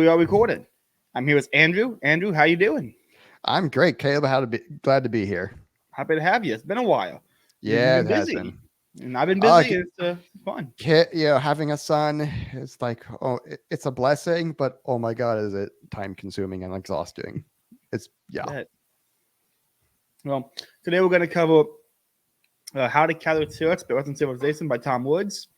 we are recording. I'm here with Andrew. Andrew, how you doing? I'm great, Caleb. Glad to be here. Happy to have you. It's been a while. You've Yeah, been it has been. busy, and I've been Uh, busy. g- It's fun. having a son is like, it's a blessing, but oh my god, is it time consuming and exhausting? It's I yeah. bet. Well, today we're going to cover How to Catholic Church, Birth and Civilization by Tom Woods.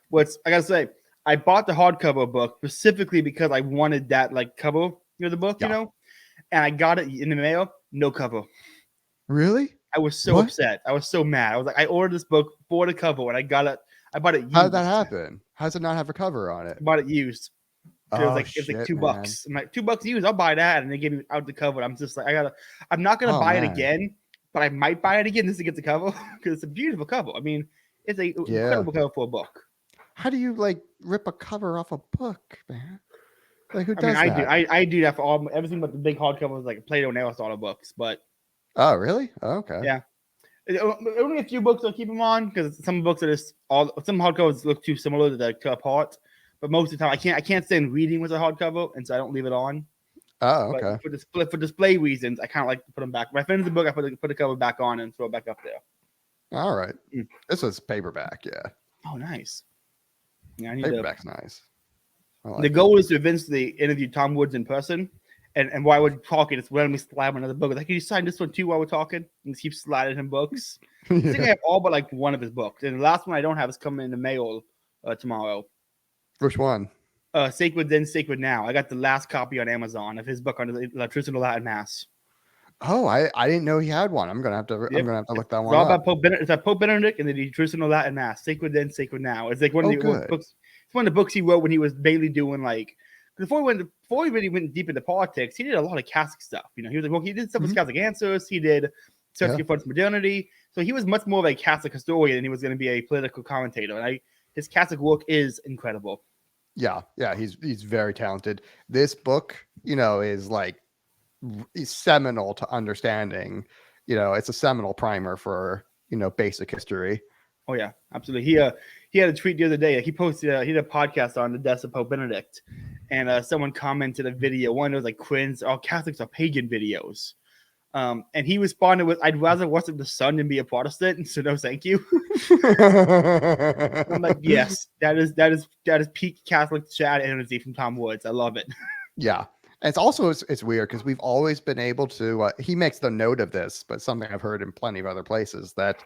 What's I gotta say, I bought the hardcover book specifically because I wanted that like cover, the book, Yeah. and I got it in the mail, no cover. Really? I was so What? upset. I was so mad. I was like, I ordered this book for the cover, and I got it. I bought it How did that used. happen? How does it not have a cover on it? I bought it used. Oh It was like shit, man. $2. I'm like, $2 used, I'll buy that. And they gave me out the cover. I'm just like, I'm not gonna Oh buy it man. again, but I might buy it again just to get the cover because it's a beautiful cover. I mean, it's a Yeah. incredible cover for a book. How do you like rip a cover off a book, man? Like who I mean, does that? I do that for everything but the big hardcovers like Plato and Aristotle books. But Oh really? Oh, okay. yeah, only a few books I'll keep them on because some books are just some hardcovers look too similar to apart. But most of the time, I can't stand reading with a hardcover, and so I don't leave it on. Oh, But okay. for display reasons, I kind of like to put them back. When I finish the book, I put the cover back on and throw it back up there. All right. Mm. This was paperback, yeah. Oh, nice. Yeah, I need Paperback's nice. the goal is to eventually interview Tom Woods in person. And while we're talking, it's randomly slide another book. Like, can you sign this one too while we're talking? And just keep sliding him books. I think I have all but like one of his books. And the last one I don't have is coming in the mail tomorrow. Which one? Sacred Then, Sacred Now. I got the last copy on Amazon of his book on the Traditional Latin Mass. Oh, I didn't know he had one. I'm gonna have to look that It's one all up. about Pope Benedict. It's about Pope Benedict and the Traditional Latin Mass. Sacred Then, Sacred Now. It's like one of the good. books. It's one of the books he wrote when he was mainly doing like before he really went deep into politics. He did a lot of Catholic stuff. He was like, well, he did stuff with Catholic Answers. He did Search for Modernity. So he was much more of a Catholic historian than he was going to be a political commentator. And his Catholic work is incredible. Yeah, he's very talented. This book, is like seminal to understanding. It's a seminal primer for basic history. Oh yeah, absolutely. He had a tweet the other day. Like he posted, he did a podcast on the death of Pope Benedict, and someone commented a video. One of those like Quinn's "All Catholics are pagan" videos. And he responded with, "I'd rather worship the sun than be a Protestant, so no, thank you." I'm like, yes, that is peak Catholic chat energy from Tom Woods. I love it. Yeah. And it's also it's weird because we've always been able to. He makes the note of this, but something I've heard in plenty of other places that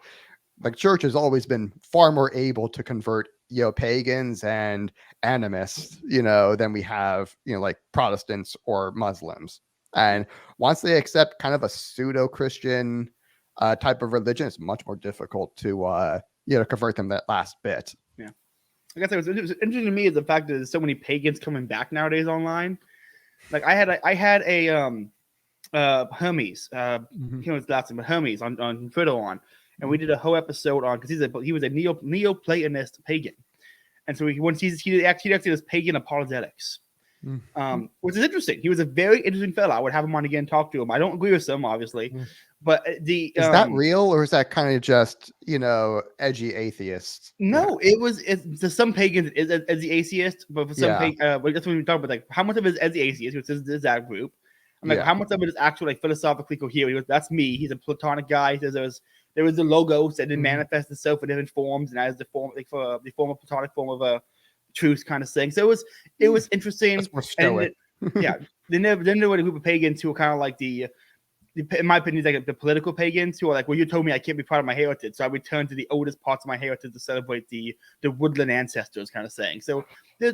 like church has always been far more able to convert pagans and animists than we have like Protestants or Muslims. And once they accept kind of a pseudo-Christian type of religion, it's much more difficult to convert them that last bit. Yeah, I guess it was interesting to me is the fact that there's so many pagans coming back nowadays online. Like I had a Hermes, his last name, but Hermes on Twitter on, and we did a whole episode on because he was a Neoplatonist pagan, and so he actually does pagan apologetics. Which is interesting. He was a very interesting fellow. I would have him on again and talk to him. I don't agree with him, obviously, but is that real or is that kind of just edgy atheists? No, it's to some pagans as the atheist, but for some that's what we talk about. Like how much of it is as the atheist, which is that group. I'm like, how much of it is actually like philosophically coherent? That's me. He's a Platonic guy. There was the logos that didn't manifest itself in different forms, and as the form like for the form of Platonic form of a truth kind of thing. So it was interesting. That's more stoic. Then there were a group of pagans who were kind of like in my opinion, like the political pagans who are like, well, you told me I can't be part of my heritage, so I return to the oldest parts of my heritage to celebrate the woodland ancestors, kind of saying. So they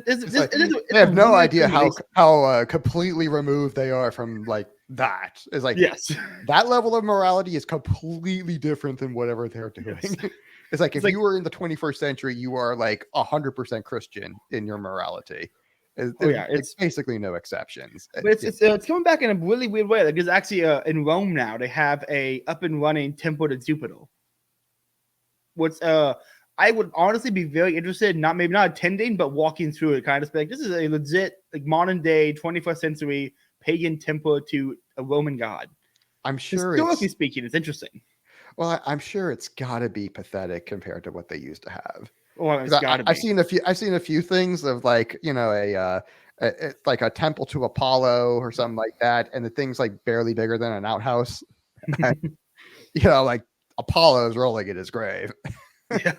have no idea how completely removed they are from like that. It's like yes, that level of morality is completely different than whatever they're doing. Yes. It's like if you were in the 21st century, you are like 100% Christian in your morality. It's basically no exceptions. But it's coming back in a really weird way. Like there's actually in Rome now they have a up and running temple to Jupiter. What's I would honestly be very interested, maybe not attending, but walking through it, kind of like this is a legit like modern day 21st century pagan temple to a Roman god. I'm sure historically speaking, it's interesting. Well, I'm sure it's got to be pathetic compared to what they used to have. Well, it's got to be. I've seen a few things of like a It's like a temple to Apollo or something like that, and the thing's like barely bigger than an outhouse. And, like Apollo is rolling in his grave. Yeah.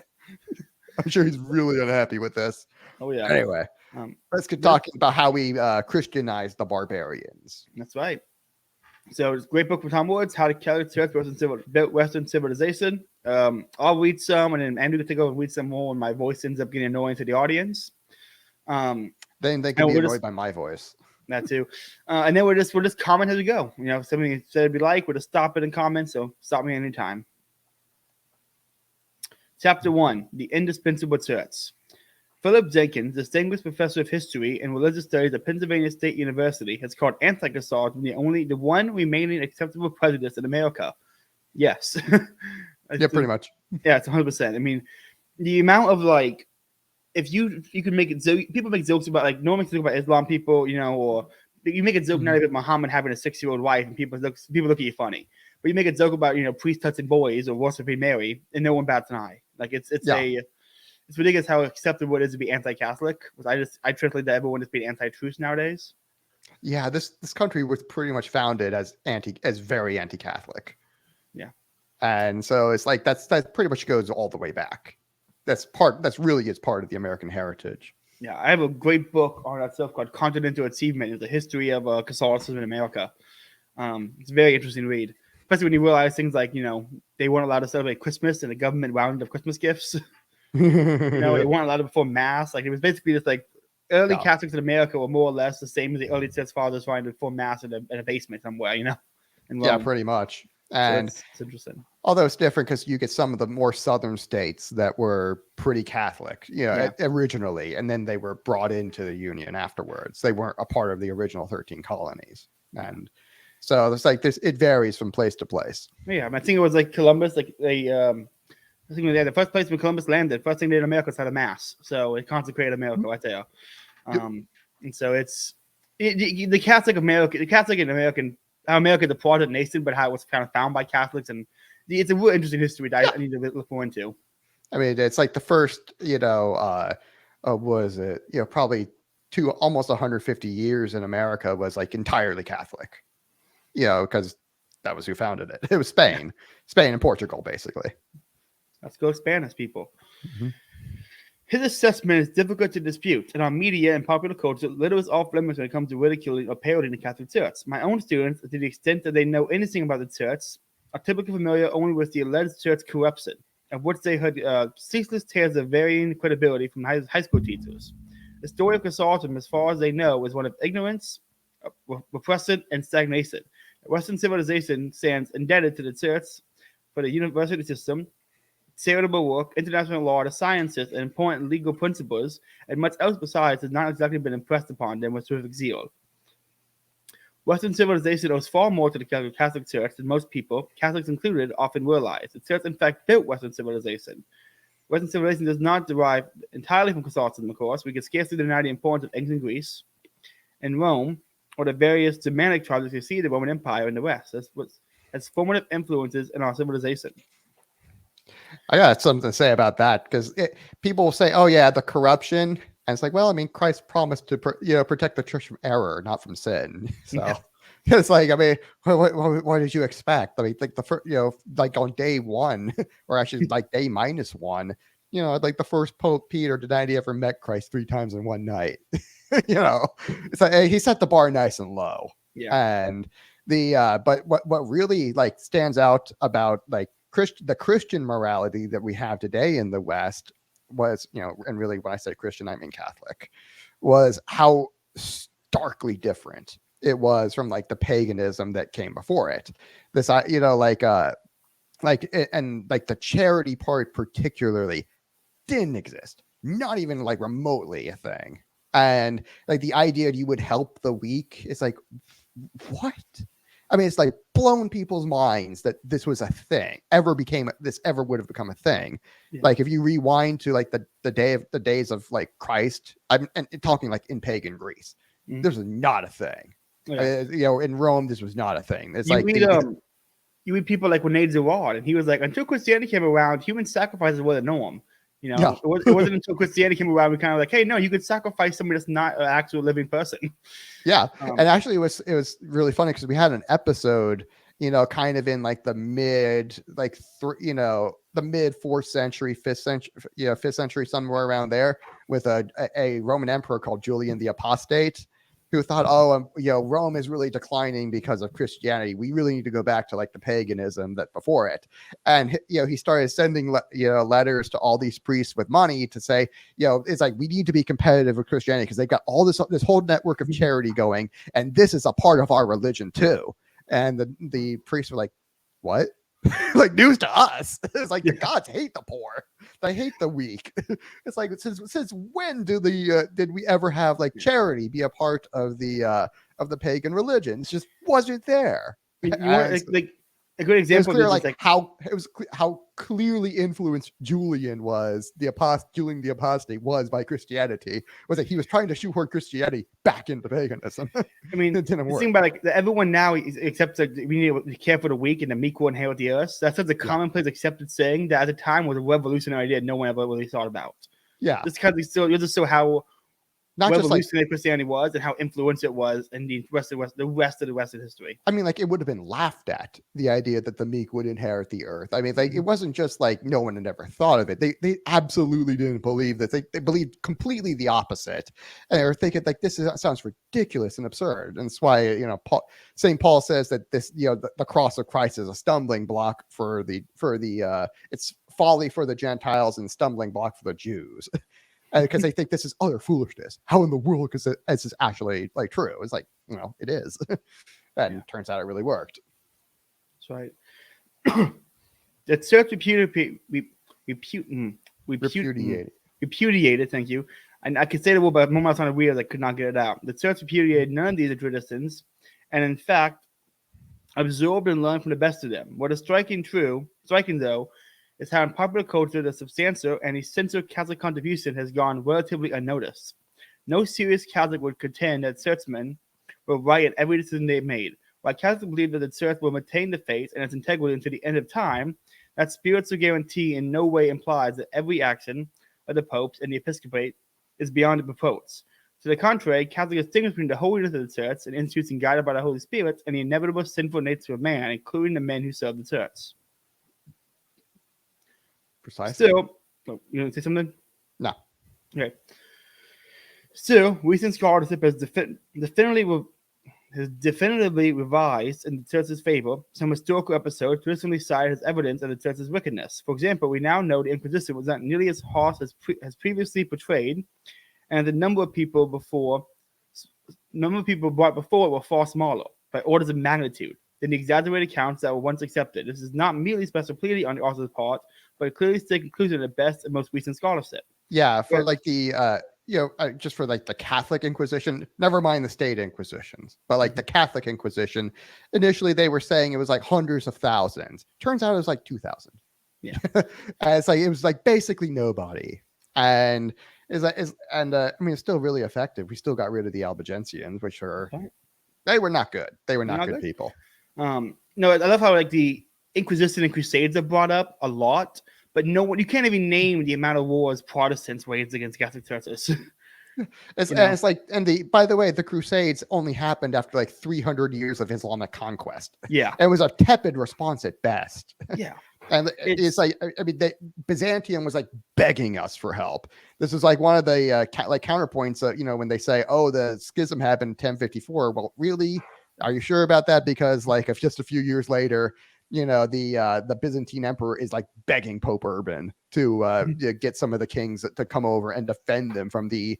I'm sure he's really unhappy with this. Oh yeah. Anyway, let's get talking about how we Christianized the barbarians. That's right. So it's a great book from Tom Woods, How to Characterize Western Civilization. I'll read some, and then Andrew can take over and read some more, and my voice ends up getting annoying to the audience. Then they can be annoyed by my voice. That too. And then we'll just comment as we go. If something you said we like, we'll just stop it in comments. So stop me anytime. Chapter 1: The Indispensable Church. Philip Jenkins, distinguished professor of history and religious studies at Pennsylvania State University, has called anti-Catholicism the one remaining acceptable prejudice in America. Yes. Yeah, pretty much. Yeah, it's 100%. I mean, the amount of if you could make it so people make jokes about no one makes a joke about Islam people, or you make a joke now about Muhammad having a 6-year-old wife and people look at you funny. But you make a joke about priests touching boys or worshiping Mary and no one bats an eye. It's ridiculous how acceptable it is to be anti-Catholic. I translate that everyone is being anti-truth nowadays. Yeah, this country was pretty much founded as very anti-Catholic. Yeah, and so it's like that pretty much goes all the way back. That's really is part of the American heritage. Yeah, I have a great book on that stuff called Continental Achievement. It's the history of Catholicism in America. It's a very interesting read, especially when you realize things like they weren't allowed to celebrate Christmas and the government rounded up Christmas gifts. They weren't allowed to perform mass. It was basically just early Catholics in America were more or less the same as the early church fathers trying to perform mass in a basement somewhere, in Rome. Yeah, pretty much. And so it's interesting. Although it's different because you get some of the more southern states that were pretty Catholic, originally, and then they were brought into the Union afterwards. They weren't a part of the original 13 colonies. And so it's like this, it varies from place to place. Yeah, I think it was Columbus, I think the first place when Columbus landed, first thing they did in America was had a mass. So it consecrated America right there. And so it's the Catholic America, the Catholic and American, how America is a Protestant nation, but how it was kind of found by Catholics. And it's a real interesting history that I need to look more into. I mean, it's like the first, was it, probably almost 150 years in America was entirely Catholic, because that was who founded it. It was Spain and Portugal, basically. Let's go Spanish, people. Mm-hmm. His assessment is difficult to dispute, and our media and popular culture little is off limits when it comes to ridiculing or parodying the Catholic Church. My own students, to the extent that they know anything about the Church, are typically familiar only with the alleged Church corruption, of which they heard ceaseless tales of varying credibility from high school teachers. The story of Catholicism, as far as they know, is one of ignorance, repression, and stagnation. Western civilization stands indebted to the Church for the university system, charitable work, international law, the sciences, and important legal principles, and much else besides has not exactly been impressed upon them with terrific zeal. Western civilization owes far more to the Catholic Church than most people, Catholics included, often realize. The Church, in fact, built Western civilization. Western civilization does not derive entirely from Catholicism, of course. We can scarcely deny the importance of ancient Greece and Rome, or the various Germanic tribes that succeeded the Roman Empire in the West. That's formative influences in our civilization. I got something to say about that because people say, "Oh yeah, the corruption," and it's like, well, I mean, Christ promised to protect the church from error, not from sin. So it's like, I mean, what did you expect? I mean, the first, on day one, or actually day -1, the first Pope Peter denied he ever met Christ 3 times in one night. It's like he set the bar nice and low. Yeah, and but what really stands out about the Christian morality that we have today in the West was, and really when I say Christian, I mean Catholic, was how starkly different it was from the paganism that came before it. This, and the charity part particularly didn't exist, not even remotely a thing. And the idea that you would help the weak is what? I mean, it's blown people's minds that this was a thing, ever would have become a thing. Yeah. If you rewind to the days of Christ, and talking in pagan Greece, this was not a thing. Yeah. In Rome, this was not a thing. It's you read people like Rene Girard, and he was until Christianity came around, human sacrifices were the norm. You know, it wasn't until Christianity came around we kind of like, hey, no, you could sacrifice somebody that's not an actual living person. Yeah, and actually, it was really funny because we had an episode, kind of in like the mid, like the mid 4th century, 5th century, 5th century, somewhere around there, with a Roman emperor called Julian the Apostate, who thought, Rome is really declining because of Christianity. We really need to go back to like the paganism that before it. And, he started sending, letters to all these priests with money to say, it's like, we need to be competitive with Christianity because they've got all this whole network of charity going. And this is a part of our religion too. And the priests were like, what? Like, news to us. It's like the gods hate the poor, they hate the weak. It's like, since when did we ever have like charity be a part of the pagan religion? It just wasn't there. You want a good example of this, how clearly influenced Julian Julian the Apostate was by Christianity, was that he was trying to shoehorn Christianity back into paganism. I mean, it didn't work. Think about everyone now accepts we need to be careful the weak and the meek will inherit the earth. That's such a commonplace accepted saying that at the time was a revolutionary idea no one ever really thought about. Yeah, just because you'll just show how not revolutionary just like Christianity was and how influential it was in the rest of history. I mean, like, it would have been laughed at, the idea that the meek would inherit the earth. I mean, like, it wasn't just like no one had ever thought of it. They absolutely didn't believe that. They believed completely the opposite. And they were thinking like, sounds ridiculous and absurd. And that's why, St. Paul says that this, the cross of Christ is a stumbling block for the it's folly for the Gentiles and stumbling block for the Jews. Because they think this is utter foolishness. How in the world is this actually like true? It's like, it is. And it turns out it really worked. That's right. The church repudiated, thank you. And I could say the word, but moments on the wheel, I could not get it out. The church repudiated none of these traditions, and in fact, absorbed and learned from the best of them. What is striking though, is how in popular culture the substantial and essential Catholic contribution has gone relatively unnoticed. No serious Catholic would contend that churchmen were right in every decision they made. While Catholics believe that the church will maintain the faith and its integrity until the end of time, that spiritual guarantee in no way implies that every action of the popes and the episcopate is beyond the proposed. To the contrary, Catholics distinguish between the holiness of the church and institution guided by the Holy Spirit and the inevitable sinful nature of man, including the men who serve the church. Precisely. Still, you want to say something? No. Okay. Still, recent scholarship has definitively revised in the church's favor some historical episodes traditionally cited as evidence of the church's wickedness. For example, we now know the Inquisition was not nearly as harsh as previously portrayed, and the number of people brought before it were far smaller, by orders of magnitude, than the exaggerated counts that were once accepted. This is not merely special pleading on the author's part, but a clearly stated conclusion of the best and most recent scholarship. Yeah, for like the just for like the Catholic Inquisition, never mind the state Inquisitions, but like the Catholic Inquisition, initially they were saying it was like hundreds of thousands. Turns out it was like 2,000. Yeah, it's like it was like basically nobody, and I mean, it's still really effective. We still got rid of the Albigensians, which they were not good. They were not good people. No, I love how like the Inquisition and Crusades are brought up a lot, but you can't even name the amount of wars Protestants waged against Catholic churches. It's like, by the way, the Crusades only happened after like 300 years of Islamic conquest. Yeah, it was a tepid response at best. Yeah, and it's like, I mean, Byzantium was like begging us for help. This is like one of the counterpoints. When they say, "Oh, the schism happened in 1054," well, really, are you sure about that? Because like, if just a few years later, the Byzantine emperor is like begging Pope Urban to get some of the kings to come over and defend them from the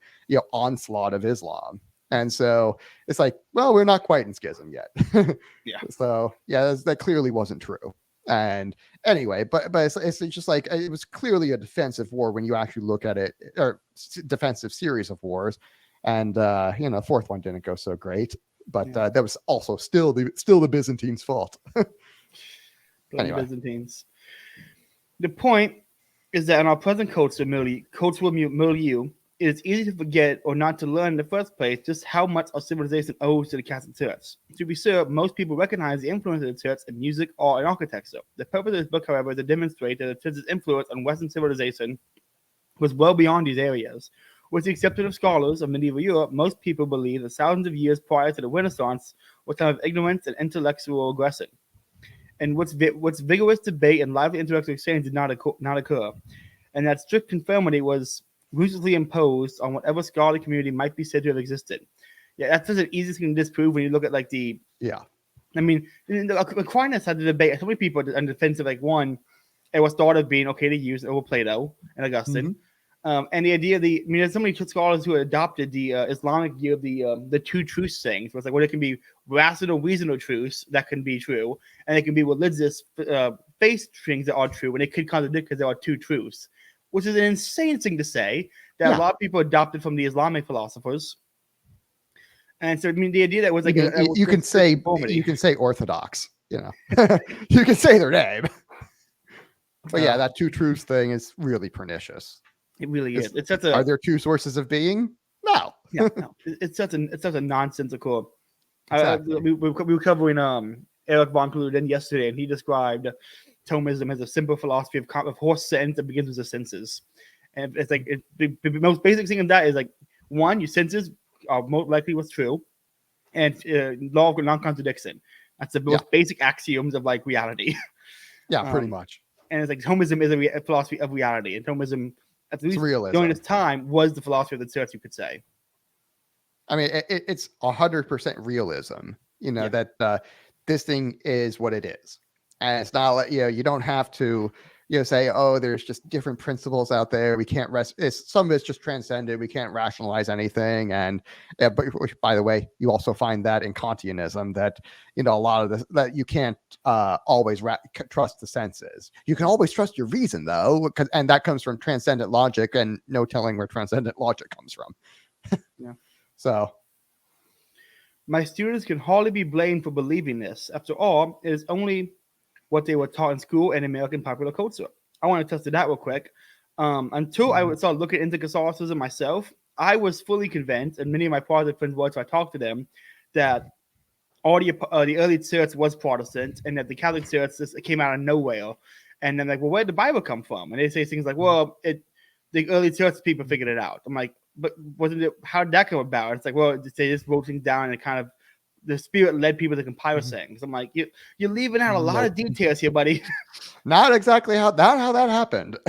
onslaught of Islam. And so it's like, well, we're not quite in schism yet. Yeah. So yeah, that clearly wasn't true. And anyway, but it's just like, it was clearly a defensive war when you actually look at it, or defensive series of wars. And the fourth one didn't go so great, but that was also still the Byzantines' fault. Anyway. Byzantines. The point is that in our present cultural milieu, it is easy to forget or not to learn in the first place just how much our civilization owes to the Catholic Church. To be sure, most people recognize the influence of the Church in music, art, and architecture. The purpose of this book, however, is to demonstrate that the Church's influence on Western civilization was well beyond these areas. With the exception of scholars of medieval Europe, most people believe that thousands of years prior to the Renaissance was time of ignorance and intellectual aggression. And what's vigorous debate and lively intellectual exchange did not occur, and that strict conformity was ruthlessly imposed on whatever scholarly community might be said to have existed. Yeah, that's just an easy thing to disprove when you look at like the. Yeah. I mean, Aquinas had the debate. So many people on the defense of like one, it was thought of being okay to use over Plato and Augustine. And the idea there's so many scholars who adopted the Islamic view of the two truths thing. So it's like, well, it can be rational, reasonable truths that can be true, and it can be religious faith things that are true, and it could contradict because there are two truths, which is an insane thing to say that a lot of people adopted from the Islamic philosophers. And so, I mean, the idea that was like you can say orthodox, you know, you can say their name, but yeah, that two truths thing is really pernicious. It really is. It's such are there two sources of being? No. Yeah, no. It's such a nonsensical. Exactly. We were covering Eric von Kluden yesterday, and he described Thomism as a simple philosophy of horse sense that begins with the senses. And it's like the most basic thing in that is like, one, your senses are most likely what's true, and law of non-contradiction. That's the most basic axioms of like reality. Yeah, pretty much. And it's like Thomism is a philosophy of reality, and Thomism, at least realism. During this time, was the philosophy of the church, you could say. I mean, it's 100% realism. You know that this thing is what it is, and it's not like you don't have to say, oh, there's just different principles out there. We can't some of it's just transcended. We can't rationalize anything. And but by the way, you also find that in Kantianism that a lot of this that you can't always trust the senses. You can always trust your reason though, and that comes from transcendent logic, and no telling where transcendent logic comes from. Yeah. So. My students can hardly be blamed for believing this. After all, it is only what they were taught in school and American popular culture. I want to test that real quick. Until I would start looking into Catholicism myself, I was fully convinced, and many of my Protestant friends were, so I talked to them, that all the early church was Protestant, and that the Catholic church just came out of nowhere. And then like, well, where did the Bible come from? And they say things like, well, the early church people figured it out. I'm like, but wasn't it? How did that come about? It's like, well, they just wrote things down, and kind of the Spirit led people to compile things. I'm like, you're leaving out a lot of details here, buddy. Not exactly how that happened.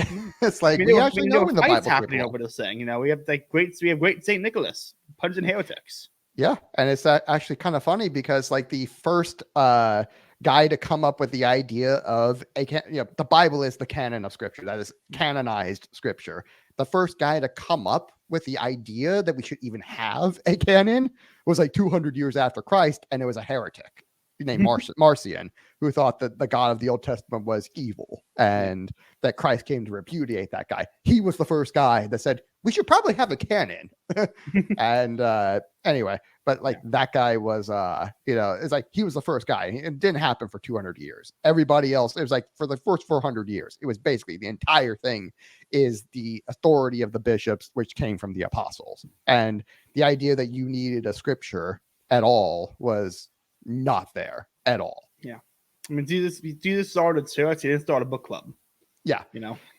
It's like we actually know when the Bible's happening over this thing. We have great Saint Nicholas punching heretics. Yeah, and it's actually kind of funny because like the first guy to come up with the idea of the Bible is the canon of Scripture. That is canonized Scripture. The first guy to come up with the idea that we should even have a canon was like 200 years after Christ, and it was a heretic named Marcion, who thought that the God of the Old Testament was evil and that Christ came to repudiate that guy. He was the first guy that said we should probably have a canon. And anyway, but like that guy was it's like he was the first guy. It didn't happen for 200 years. Everybody else, it was like for the first 400 years, it was basically the entire thing is the authority of the bishops, which came from the apostles. And the idea that you needed a scripture at all was not there at all. Yeah. I mean, Jesus started church, he didn't start a book club. Yeah.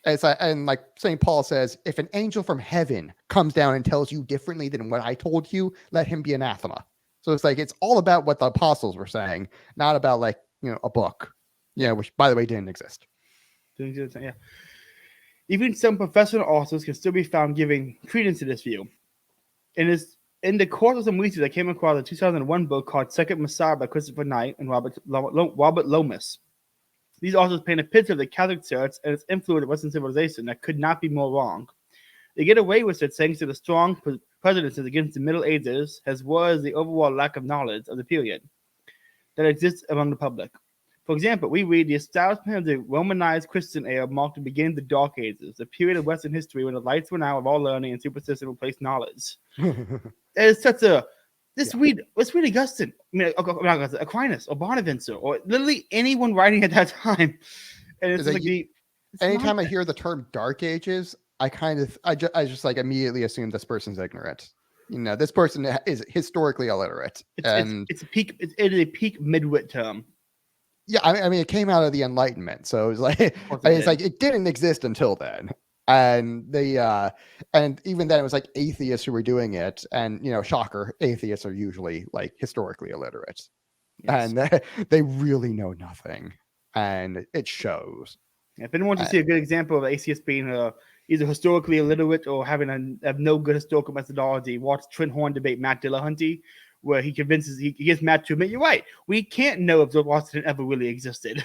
It's like, and like St. Paul says, if an angel from heaven comes down and tells you differently than what I told you, let him be anathema. So it's like, it's all about what the apostles were saying, not about like, a book, which by the way, didn't exist. Yeah. Even some professional authors can still be found giving credence to this view. In the course of some research, I came across a 2001 book called Second Messiah by Christopher Knight and Robert Lomas. These authors paint a picture of the Catholic Church and its influence on Western civilization that could not be more wrong. They get away with it thanks to the strong prejudices against the Middle Ages, as well as the overall lack of knowledge of the period that exists among the public. For example, we read the establishment of the Romanized Christian era marked the beginning of the Dark Ages, a period of Western history when the lights went out of all learning and superstition replaced knowledge. It's such a let's read Augustine. I mean, Aquinas or Bonaventure or literally anyone writing at that time. And it's like anytime I hear the term Dark Ages, I just like immediately assume this person's ignorant. This person is historically illiterate. It's a peak. It is a peak midwit term. Yeah, I mean, it came out of the Enlightenment, so it was like it didn't exist until then. And and even then it was like atheists who were doing it, and shocker, atheists are usually like historically illiterate. Yes. And they really know nothing, and it shows. If anyone wants to see a good example of atheists being either historically illiterate or having no good historical methodology, watch Trent Horn debate Matt Dillahunty, where he gets Matt to admit, you're right, we can't know if George Washington ever really existed.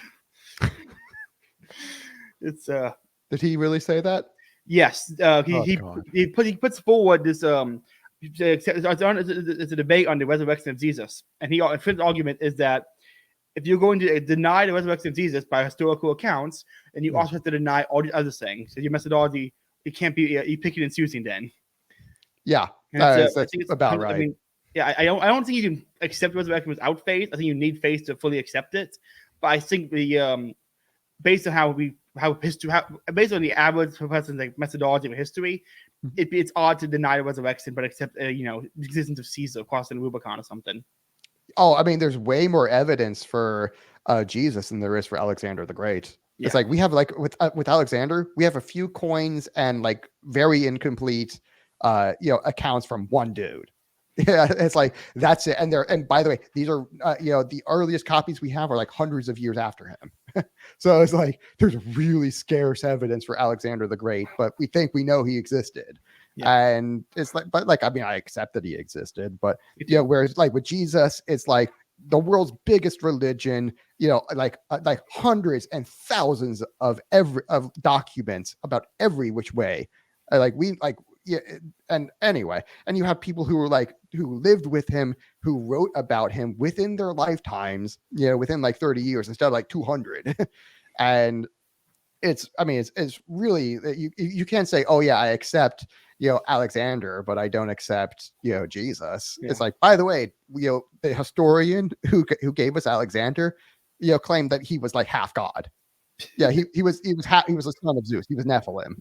It's Did he really say that? Yes, he puts forward this it's a debate on the resurrection of Jesus, and his argument is that if you're going to deny the resurrection of Jesus by historical accounts, then you also have to deny all the other things. So your methodology, it can't be you picking and choosing then. Yeah, that's about right. I mean, yeah, I don't think you can accept resurrection without faith. I think you need faith to fully accept it. But I think the based on based on the average person's like methodology of history, it's odd to deny the resurrection, but accept the existence of Caesar crossing the Rubicon or something. Oh, I mean, there's way more evidence for Jesus than there is for Alexander the Great. Yeah. It's like we have like with Alexander, we have a few coins and like very incomplete accounts from one dude. Yeah, it's like that's it. And by the way, these are the earliest copies we have are like hundreds of years after him. So it's like there's really scarce evidence for Alexander the Great, but we think we know he existed. Yeah. And it's like, but like, I mean, I accept that he existed, but whereas like with Jesus, it's like the world's biggest religion, like hundreds and thousands of documents about every which way. And anyway, and you have people who lived with him, who wrote about him within their lifetimes, within like 30 years instead of like 200. And it's really, you can't say, oh yeah, I accept, Alexander, but I don't accept, Jesus. Yeah. It's like, by the way, the historian who gave us Alexander, claimed that he was like half God. Yeah, he was a son of Zeus. He was Nephilim,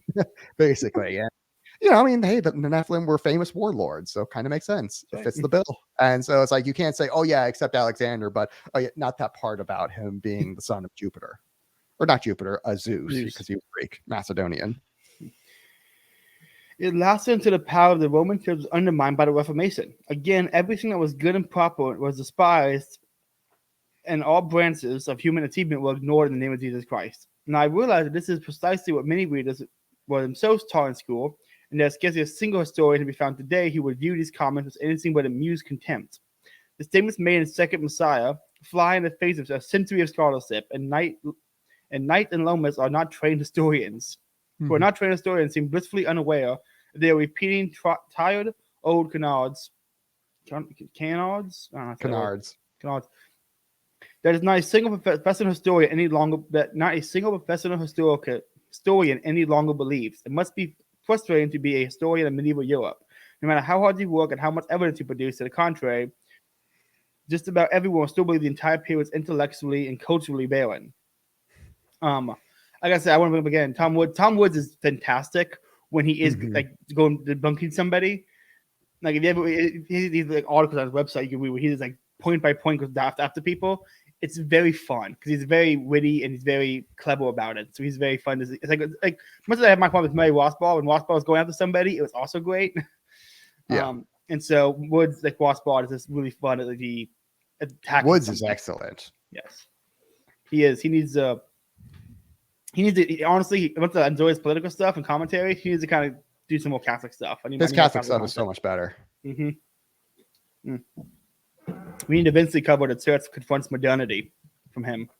basically. And I mean, hey, the Nephilim were famous warlords, so it kind of makes sense. It fits the bill. And so it's like, you can't say, oh yeah, I accept Alexander, but not that part about him being the son of Jupiter. Or not Jupiter, Zeus, because he was Greek, Macedonian. It lasted until the power of the Roman Church was undermined by the Reformation. Again, everything that was good and proper was despised, and all branches of human achievement were ignored in the name of Jesus Christ. Now, I realize that this is precisely what many readers were themselves taught in school, and there's scarcely a single historian to be found today who would view these comments as anything but amused contempt. The statements made in Second Messiah fly in the face of a century of scholarship, and Knight and Lomas are not trained historians. Who are not trained historians seem blissfully unaware that they are repeating tired old canards. That is not a single professional historian any longer. That not a single professional historian any longer believes. It must be frustrating to be a historian of medieval Europe. No matter how hard you work and how much evidence you produce, to the contrary, just about everyone still believes the entire period is intellectually and culturally barren. Like I said, I want to bring up again. Tom Woods is fantastic when he is like going debunking somebody. Like if you ever these like articles on his website, you can read where he's like point by point goes after people. It's very fun because he's very witty and he's very clever about it. So he's very fun. It's like much as I have my problem with Murray Rothbard, when Rothbard was going after somebody, it was also great. Yeah. And so Woods, like Rothbard, is just really fun at the attack. Woods is excellent. Yes, he is. He needs to honestly, once I enjoy his political stuff and commentary, he needs to kind of do some more Catholic stuff. His Catholic stuff is so much better. We need to eventually cover the church confronts modernity from him.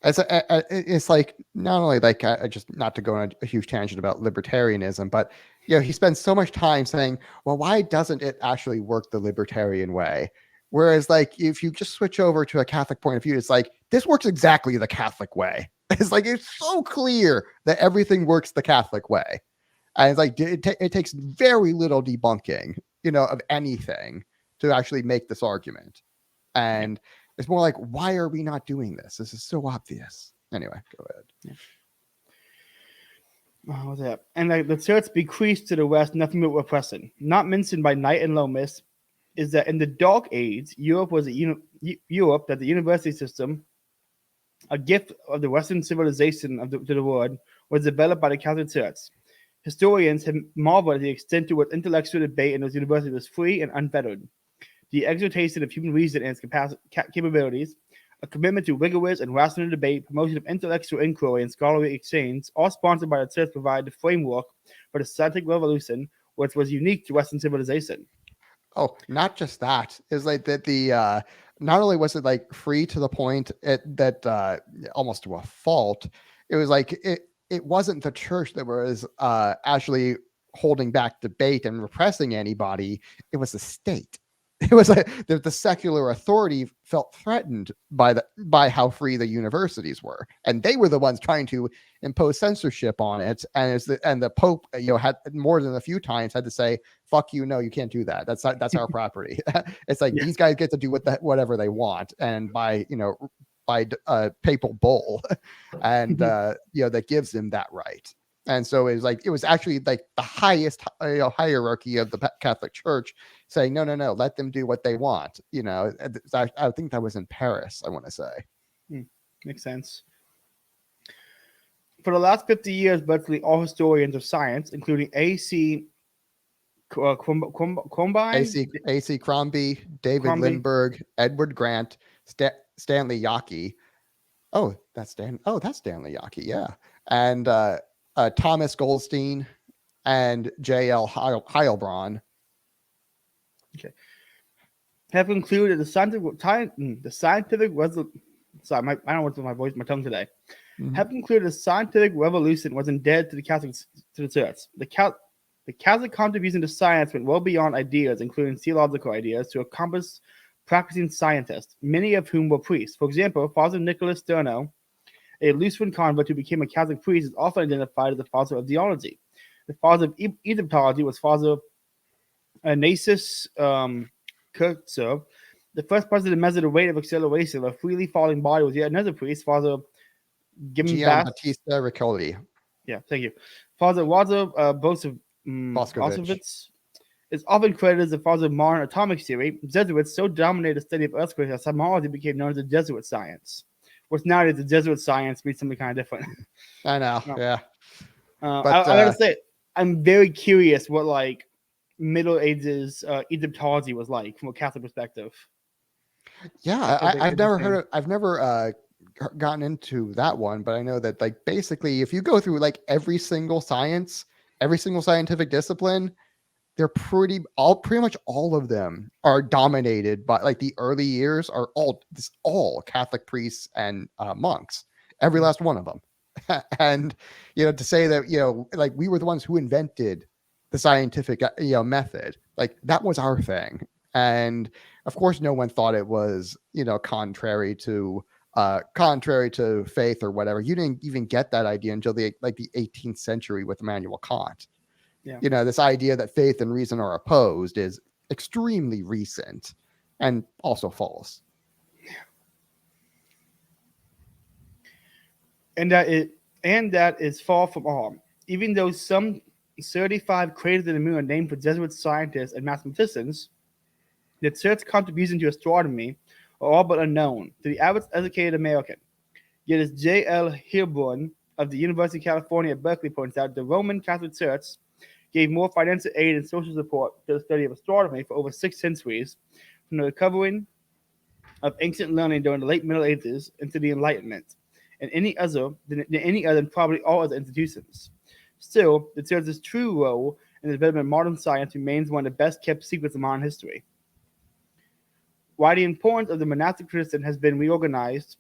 It's like not only like just not to go on a huge tangent about libertarianism, but he spends so much time saying, well, why doesn't it actually work the libertarian way? Whereas like if you just switch over to a Catholic point of view, it's like this works exactly the Catholic way. It's like it's so clear that everything works the Catholic way, and it's like it takes very little debunking, of anything to actually make this argument. And it's more like, why are we not doing this? This is so obvious. Anyway, go ahead. What was that? And like the church bequeathed to the West nothing but repression. Not mentioned by Knight and Lomas is that in the Dark Age, Europe was Europe that the university system, a gift of the Western civilization to the world, was developed by the Catholic Church. Historians have marveled at the extent to which intellectual debate in those universities was free and unfettered. The exhortation of human reason and its capabilities, a commitment to rigorous and rational debate, promotion of intellectual inquiry and scholarly exchange, all sponsored by the church, provided the framework for the scientific revolution, which was unique to Western civilization. Oh, not just that. Is like that the not only was it like free to the point that almost to a fault, it was like it wasn't the church that was actually holding back debate and repressing anybody. It was the state. It was like the secular authority felt threatened by how free the universities were, and they were the ones trying to impose censorship on it. And the Pope, had more than a few times had to say, "Fuck you, no, you can't do that. That's our property." It's like these guys get to do whatever they want, and by papal bull, and that gives them that right. And so it was actually like the highest hierarchy of the Catholic Church saying, no, let them do what they want. I think that was in Paris, I want to say. Makes sense. For the last 50 years, virtually all historians of science, including A.C. Crombie, A.C. Crombie, David Lindbergh, Edward Grant, Stanley Yockey. That's Stanley Yockey, yeah. And Thomas Goldstein and J.L. Heilbronn. Okay. Have concluded the scientific revolution. Sorry, I don't know what's my tongue today. Mm-hmm. Have concluded the scientific revolution was indebted to the Church. The Catholic contribution to science went well beyond ideas, including theological ideas, to encompass practicing scientists, many of whom were priests. For example, Father Nicholas Sterno, a Lutheran convert who became a Catholic priest, is often identified as the father of theology. The father of Egyptology was Father Ignatius Kurtzer. The first person to measure the rate of acceleration of a freely falling body was yet another priest, Father Giambattista Riccoli. Yeah, thank you. Father Walter Boscovich is often credited as the father of modern atomic theory. Jesuits so dominated the study of earthquakes that seismology became known as the Jesuit science. Which nowadays the Jesuit science means something kind of different. I know, yeah. But I gotta say, I'm very curious what like Middle Ages Egyptology was like from a Catholic perspective. Yeah, I've never gotten into that one, but I know that like basically if you go through like every single scientific discipline, they're pretty much all of them are dominated by like the early years are all Catholic priests and monks, every last one of them. And to say that like we were the ones who invented the scientific method, like that was our thing. And of course no one thought it was contrary to faith or whatever. You didn't even get that idea until the 18th century with Immanuel Kant. Yeah. This idea that faith and reason are opposed is extremely recent and also false. And that is far from all. Even though some 35 craters in the moon are named for Jesuit scientists and mathematicians, the church's contribution to astronomy are all but unknown to the average educated American. Yet as J.L. Heilbronn of the University of California at Berkeley points out, the Roman Catholic Church gave more financial aid and social support to the study of astronomy for over 6 centuries, from the recovering of ancient learning during the late Middle Ages into the Enlightenment, and any other than probably all other institutions. Still, the Church's true role in the development of modern science remains one of the best kept secrets of modern history. While the importance of the monastic tradition has been recognized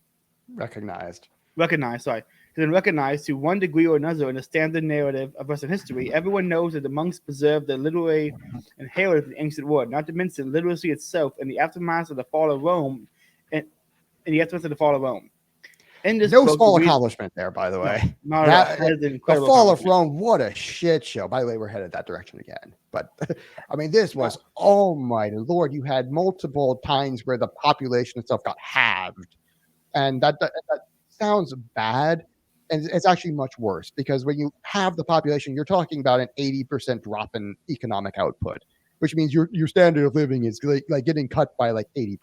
to one degree or another in the standard narrative of Western history, everyone knows that the monks preserved the literary inheritance of the ancient world, not to mention literacy itself in the aftermath of the fall of Rome. In this small accomplishment there, by the way. The fall of Rome, what a shit show. By the way, we're headed that direction again. But I mean, this was, oh my Lord, you had multiple times where the population itself got halved. And that sounds bad. And it's actually much worse because when you have the population, you're talking about an 80% drop in economic output, which means your standard of living is like getting cut by like 80%.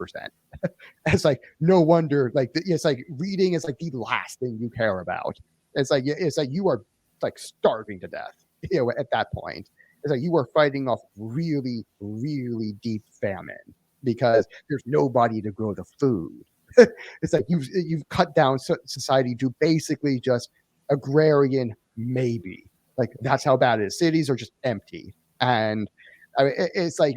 It's like, no wonder, like it's like reading is like the last thing you care about. It's like you are like starving to death, at that point. It's like you were fighting off really, really deep famine because there's nobody to grow the food. It's like you've cut down society to basically just agrarian, maybe. Like that's how bad it is. Cities are just empty, and I mean, it's like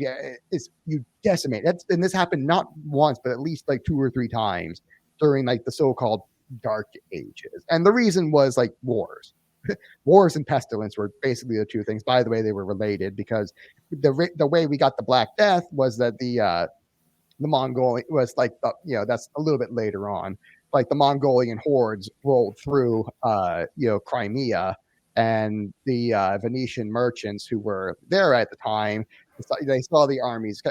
it's you decimate. And this happened not once, but at least like 2 or 3 times during like the so-called Dark Ages. And the reason was like wars. Wars and pestilence were basically the two things. By the way, they were related because the way we got the Black Death was that the Mongolian was like that's a little bit later on. Like the Mongolian hordes rolled through Crimea, and the Venetian merchants who were there at the time, they saw the armies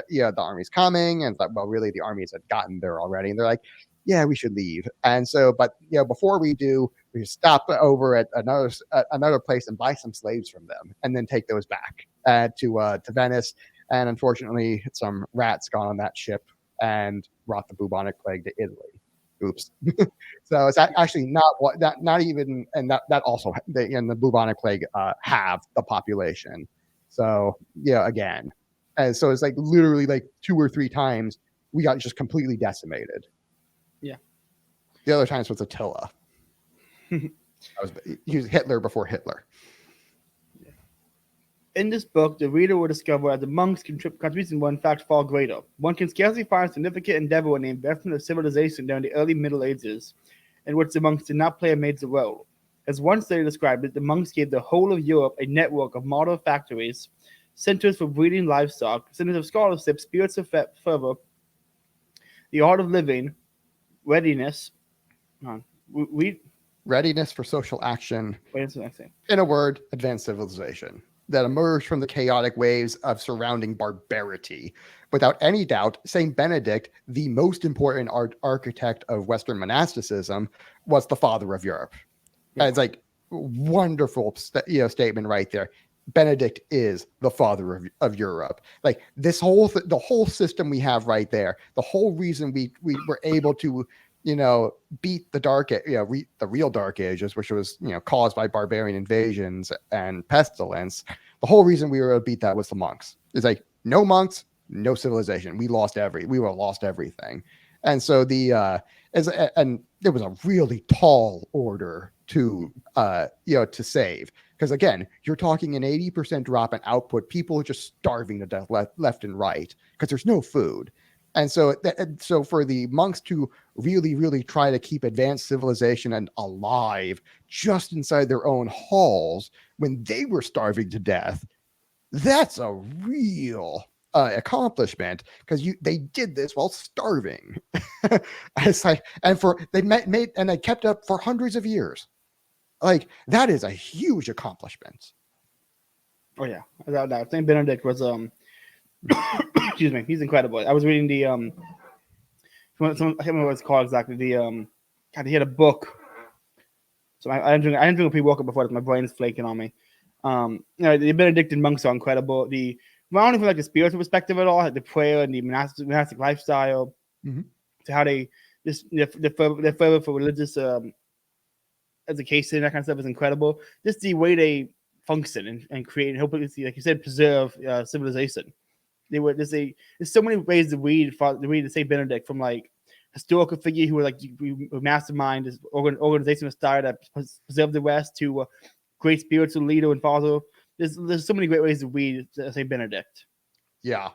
coming, and thought, well, really the armies had gotten there already, and they're like, yeah, we should leave. And so, but before we do, we stop over at another place and buy some slaves from them, and then take those back to Venice. And unfortunately, some rats got on that ship and brought the bubonic plague to Italy. Oops. So it's actually not even, and that also the bubonic plague have the population. So again, and so it's like literally like 2 or 3 times we got just completely decimated. Yeah. The other times was Attila. He was Hitler before Hitler. In this book, the reader will discover that the monks' contribution were in fact far greater. One can scarcely find a significant endeavor in the investment of civilization during the early Middle Ages, in which the monks did not play a major role. As one study described it, the monks gave the whole of Europe a network of model factories, centers for breeding livestock, centers of scholarship, spirits of fervor, the art of living, readiness. Readiness for social action. In a word, advanced civilization that emerged from the chaotic waves of surrounding barbarity. Without any doubt, Saint Benedict, the most important architect of Western monasticism, was the father of Europe. Yeah. It's like wonderful statement right there. Benedict is the father of Europe. Like this the whole system we have right there, the whole reason we were able to beat the real Dark Ages, which was caused by barbarian invasions and pestilence. The whole reason we were able to beat that was the monks. It's like no monks, no civilization. We lost everything. And so and there was a really tall order to save, because again, you're talking an 80% drop in output. People are just starving to death left and right because there's no food. And so for the monks to really, really try to keep advanced civilization and alive just inside their own halls when they were starving to death, that's a real accomplishment, because they did this while starving. It's like, and they kept up for hundreds of years. Like that is a huge accomplishment. Oh yeah, without doubt. Saint Benedict was excuse me, he's incredible. I was reading the I can't remember what it's called exactly. He had a book. So I didn't drink a pre-workout before this. My brain is flaking on me. The Benedictine monks are incredible. Not only from like the spiritual perspective at all, like the prayer and the monastic lifestyle, to how they the fervor for religious education, that kind of stuff is incredible. Just the way they function and create and hopefully, like you said, preserve civilization. There's so many ways to read the Saint Benedict, from like historical figure who were like mastermind, this organizational style that preserved the West, to great spiritual leader and father. There's so many great ways to read Saint Benedict. Yeah,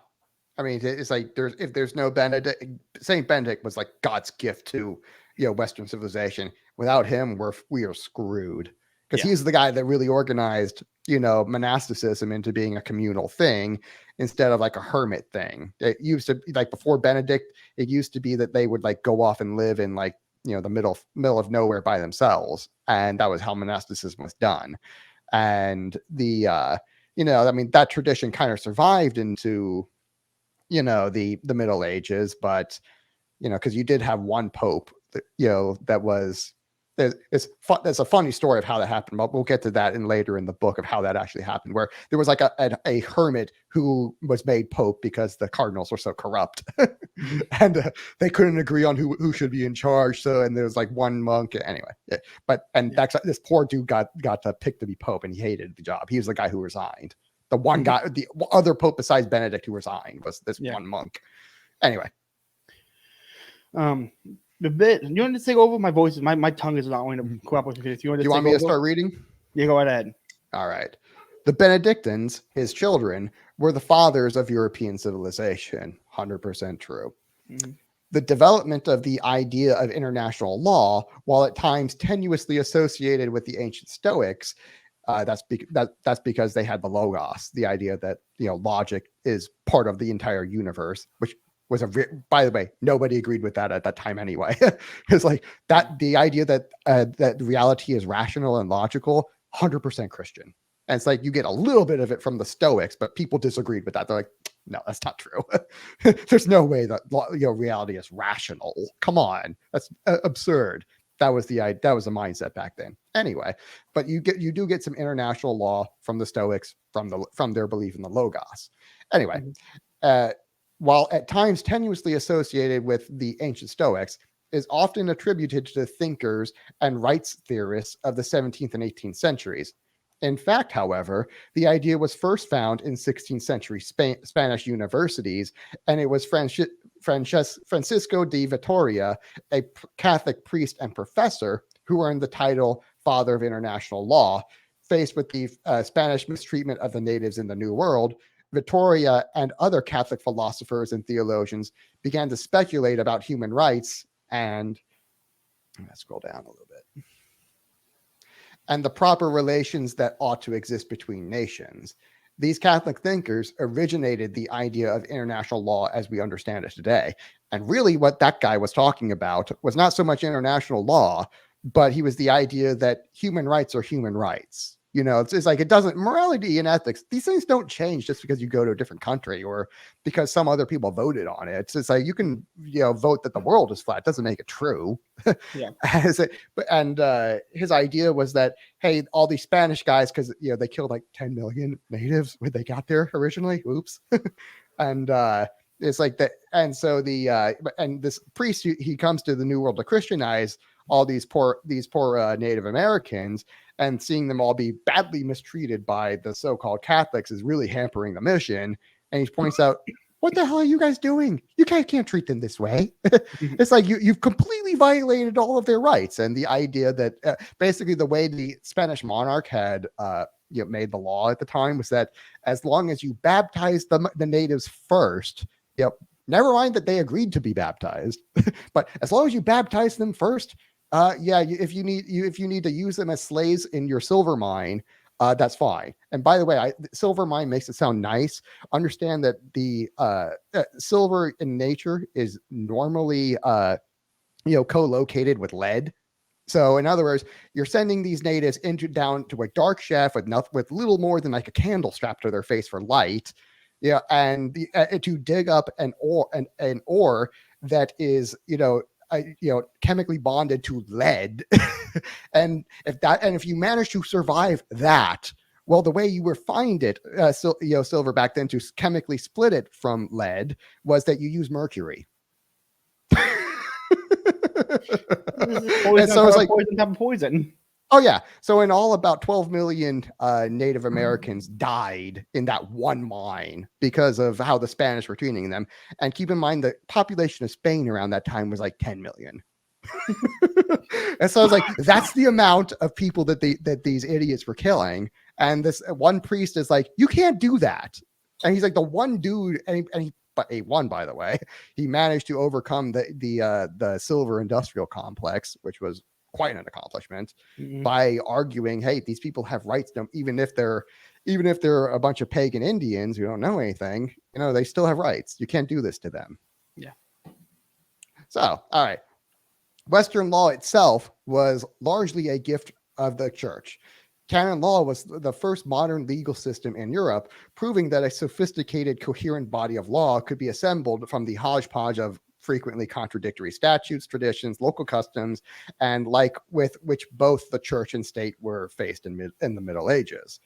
I mean, it's like if there's no Benedict, Saint Benedict was like God's gift to Western civilization. Without him, we are screwed, because he's the guy that really organized monasticism into being a communal thing instead of like a hermit thing. It used to, like before Benedict, it used to be that they would like go off and live in like the middle of nowhere by themselves, and that was how monasticism was done. And I mean, that tradition kind of survived into the Middle Ages, but because you did have one pope that was There's a funny story of how that happened, but we'll get to that later in the book of how that actually happened, where there was like a hermit who was made pope because the cardinals were so corrupt and they couldn't agree on who should be in charge. So, and there was like one monk anyway, that's this poor dude got to pick to be pope, and he hated the job. He was the guy who resigned. The one guy, the other pope besides Benedict who resigned was this one monk. Anyway. The bit, you want to take over? My voice, my tongue is not going to cooperate with this. You want me to start reading? Yeah, go ahead. All right. The Benedictines, his children, were the fathers of European civilization. 100% true. Mm-hmm. The development of the idea of international law, while at times tenuously associated with the ancient Stoics, that's because they had the logos, the idea that logic is part of the entire universe, which was by the way, nobody agreed with that at that time anyway. It's like that the idea that that reality is rational and logical, 100% Christian. And it's like you get a little bit of it from the Stoics, but people disagreed with that. They're like, no, that's not true. There's no way that reality is rational. Come on, that's absurd. That was the mindset back then. Anyway, but you do get some international law from the Stoics from their belief in the logos. Anyway. While at times tenuously associated with the ancient Stoics, is often attributed to thinkers and rights theorists of the 17th and 18th centuries. In fact, however, the idea was first found in 16th century Spanish universities, and it was Francisco de Vitoria, a Catholic priest and professor who earned the title Father of International Law, faced with the Spanish mistreatment of the natives in the New World. Vittoria and other Catholic philosophers and theologians began to speculate about human rights and let's scroll down a little bit. And the proper relations that ought to exist between nations. These Catholic thinkers originated the idea of international law as we understand it today. And really what that guy was talking about was not so much international law, but he was the idea that human rights are human rights. It's like it doesn't, morality and ethics, these things don't change just because you go to a different country or because some other people voted on it. It's like you can, vote that the world is flat. Doesn't make it true. Yeah. And his idea was that, hey, all these Spanish guys, because, they killed like 10 million natives when they got there originally. Oops. And it's like that. And so and this priest, he comes to the New World to Christianize all these poor Native Americans, and seeing them all be badly mistreated by the so-called Catholics is really hampering the mission. And he points out, what the hell are you guys doing? You guys can't treat them this way. It's like you've completely violated all of their rights. And the idea that basically the way the Spanish monarch had made the law at the time was that as long as you baptize the natives first, never mind that they agreed to be baptized, but as long as you baptize them first, if you need to use them as slaves in your silver mine, that's fine. And by the way, silver mine makes it sound nice. Understand that the silver in nature is normally co-located with lead. So in other words, you're sending these natives down to a dark shaft with little more than like a candle strapped to their face for light. Yeah, and to dig up an ore that is chemically bonded to lead, and if you manage to survive that, well, the way you refined it, silver back then to chemically split it from lead was that you use mercury. And so it's like poison. Oh, yeah. So in all, about 12 million Native Americans died in that one mine because of how the Spanish were treating them. And keep in mind, the population of Spain around that time was like 10 million. And so it's like, that's the amount of people that these idiots were killing. And this one priest is like, you can't do that. And he's like, the one dude, but he won, by the way. He managed to overcome the silver industrial complex, which was quite an accomplishment, by arguing, hey, these people have rights, even if they're a bunch of pagan Indians who don't know anything, they still have rights. You can't do this to them. Yeah. So, all right. Western law itself was largely a gift of the church. Canon law was the first modern legal system in Europe, proving that a sophisticated, coherent body of law could be assembled from the hodgepodge of frequently contradictory statutes, traditions, local customs, and like with which both the church and state were faced in the Middle Ages.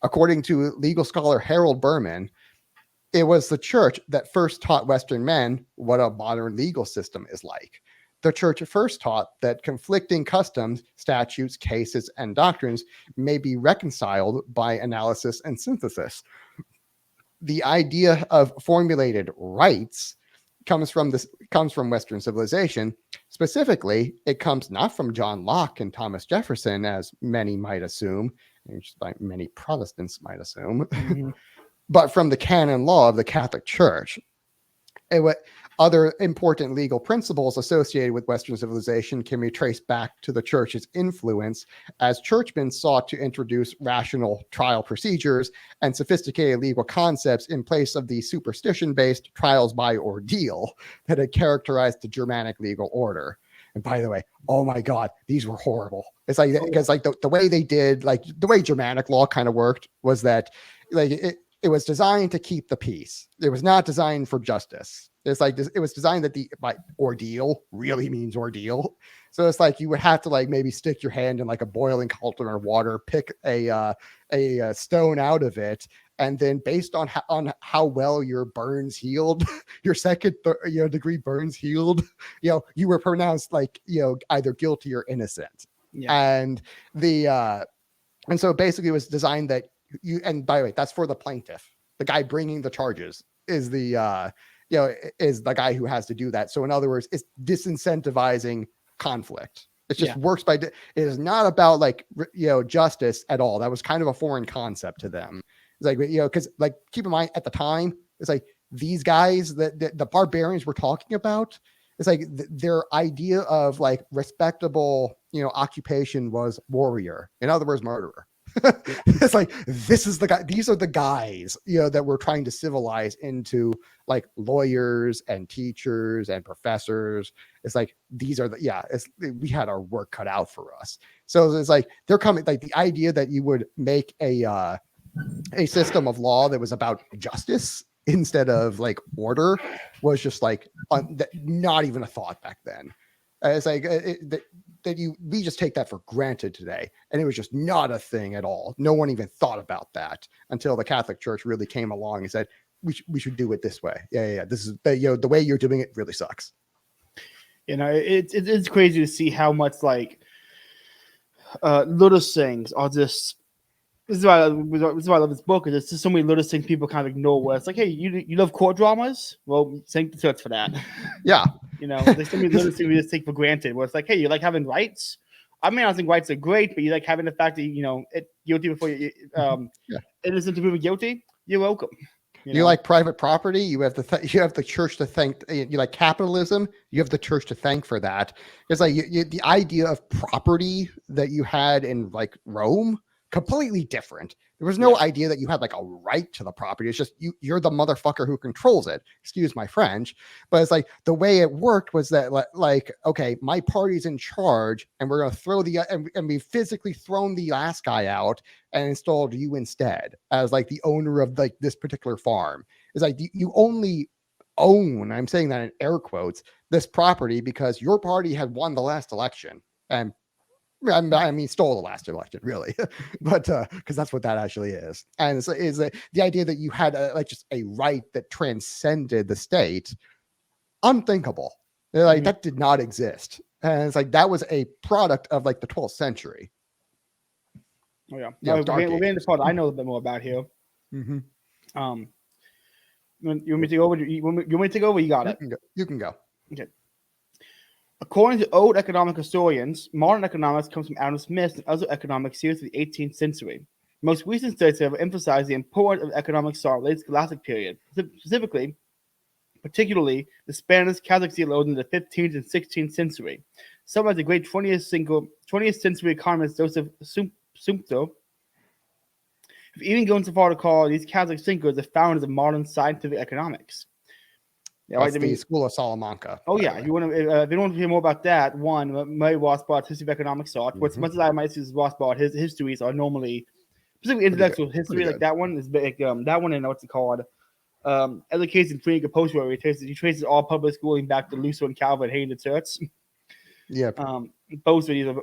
According to legal scholar Harold Berman, it was the church that first taught Western men what a modern legal system is like. The church first taught that conflicting customs, statutes, cases, and doctrines may be reconciled by analysis and synthesis. The idea of formulated rights comes from Western civilization. Specifically, it comes not from John Locke and Thomas Jefferson, as many might assume, and like many Protestants might assume, but from the canon law of the Catholic Church. Other important legal principles associated with Western civilization can be traced back to the church's influence, as churchmen sought to introduce rational trial procedures and sophisticated legal concepts in place of the superstition-based trials by ordeal that had characterized the Germanic legal order. And by the way, oh my God, these were horrible. It's like, because like the way they did, like the way Germanic law kind of worked was that like it was designed to keep the peace. It was not designed for justice. It's like it was designed that the ordeal really means ordeal. So it's like you would have to like maybe stick your hand in like a boiling cauldron of water, pick a stone out of it, and then based on how well your burns healed, your second degree burns healed, you were pronounced like either guilty or innocent. Yeah. And and so basically it was designed that and by the way, that's for the plaintiff. The guy bringing the charges is the is the guy who has to do that. So in other words, it's disincentivizing conflict. It just works by it is not about like justice at all. That was kind of a foreign concept to them. It's like because like keep in mind at the time, it's like these guys that the barbarians we're talking about. It's like their idea of like respectable occupation was warrior. In other words, murderer. It's like these are the guys that we're trying to civilize into like lawyers and teachers and professors. It's like these are we had our work cut out for us. So it's like they're coming, like the idea that you would make a system of law that was about justice instead of like order was just like not even a thought back then. It's like we just take that for granted today, and it was just not a thing at all. No one even thought about that until the Catholic Church really came along and said we should do it this way. Yeah. This is the way you're doing it really sucks. It's crazy to see how much like little things are just. This is why I love this book. Is there's just so many little things people kind of ignore. Where it's like, hey, you love court dramas? Well, thank the church for that. Yeah. There's so many little things we just take for granted. Where it's like, hey, you like having rights? I mean, I think rights are great, but you like having the fact that guilty before you innocent to prove guilty. You're welcome. You like private property? You have the church to thank. You like capitalism? You have the church to thank for that. It's like the idea of property that you had in like Rome. Completely different. There was no idea that you had like a right to the property. It's just you're the motherfucker who controls it. Excuse my French, but it's like the way it worked was that like okay, my party's in charge, and we're gonna throw and we physically thrown the last guy out and installed you instead as like the owner of like this particular farm. It's like you only own. I'm saying that in air quotes this property because your party had won the last election and. I mean, stole the last election, really, but because that's what that actually is. And is the idea that you had just a right that transcended the state, unthinkable. Like that did not exist, and it's like that was a product of like the 12th century. Oh yeah, we're getting the part I know a bit more about here. Mm-hmm. You want me to take over? You want me to take over? You got it. You can go. Okay. According to old economic historians, modern economics comes from Adam Smith and other economic theories of the 18th century. Most recent studies have emphasized the importance of economics thought late Scholastic period, particularly the Spanish Catholic theologians in the 15th and 16th century. Some like the great 20th century economist Joseph Sumpter have even gone so far to call these Catholic thinkers the founders of modern scientific economics. Yeah, that's the School of Salamanca. Oh yeah, if you want to hear more about that, one Murray Rothbard's History of Economics Thought. What's much as I might see as Rothbard, his histories are normally specifically intellectual history, like that one is big. That one and what's it called? Educates in free compulsory, where he traces all public schooling back to Luther and Calvin, hating the church. Yep. Both of these are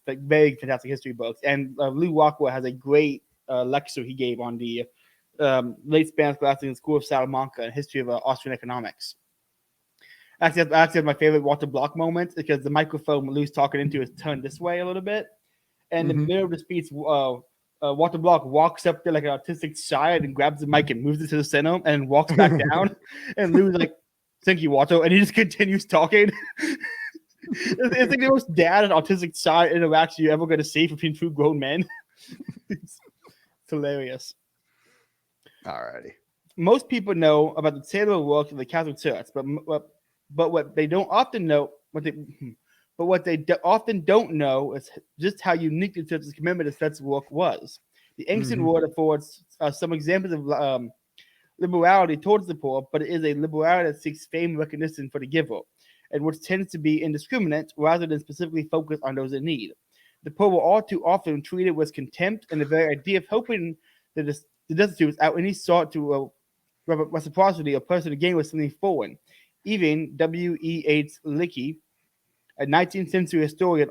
very fantastic history books. And Lou Rockwell has a great lecture he gave on the late Spanish class in the School of Salamanca and history of Austrian economics. Actually, that's my favorite Walter Block moment, because the microphone Lou's talking into is turned this way a little bit. And in the middle of the speech, Walter Block walks up there like an autistic child and grabs the mic and moves it to the center and walks back down. And Lou's like, "Thank you, Walter." And he just continues talking. It's like the most dad and autistic child interaction you're ever going to see between two grown men. It's hilarious. Alrighty. Most people know about the tailored work of the Catholic Church, but what they don't often know, what they often don't know is just how unique the Church's commitment to such work was. The ancient word affords some examples of liberality towards the poor, but it is a liberality that seeks fame and recognition for the giver, and which tends to be indiscriminate rather than specifically focus on those in need. The poor were all too often treated with contempt, and the very idea of helping the destitute without any sort to reciprocity or personal gain was something foreign. Even W.E.H. Leakey, a 19th century historian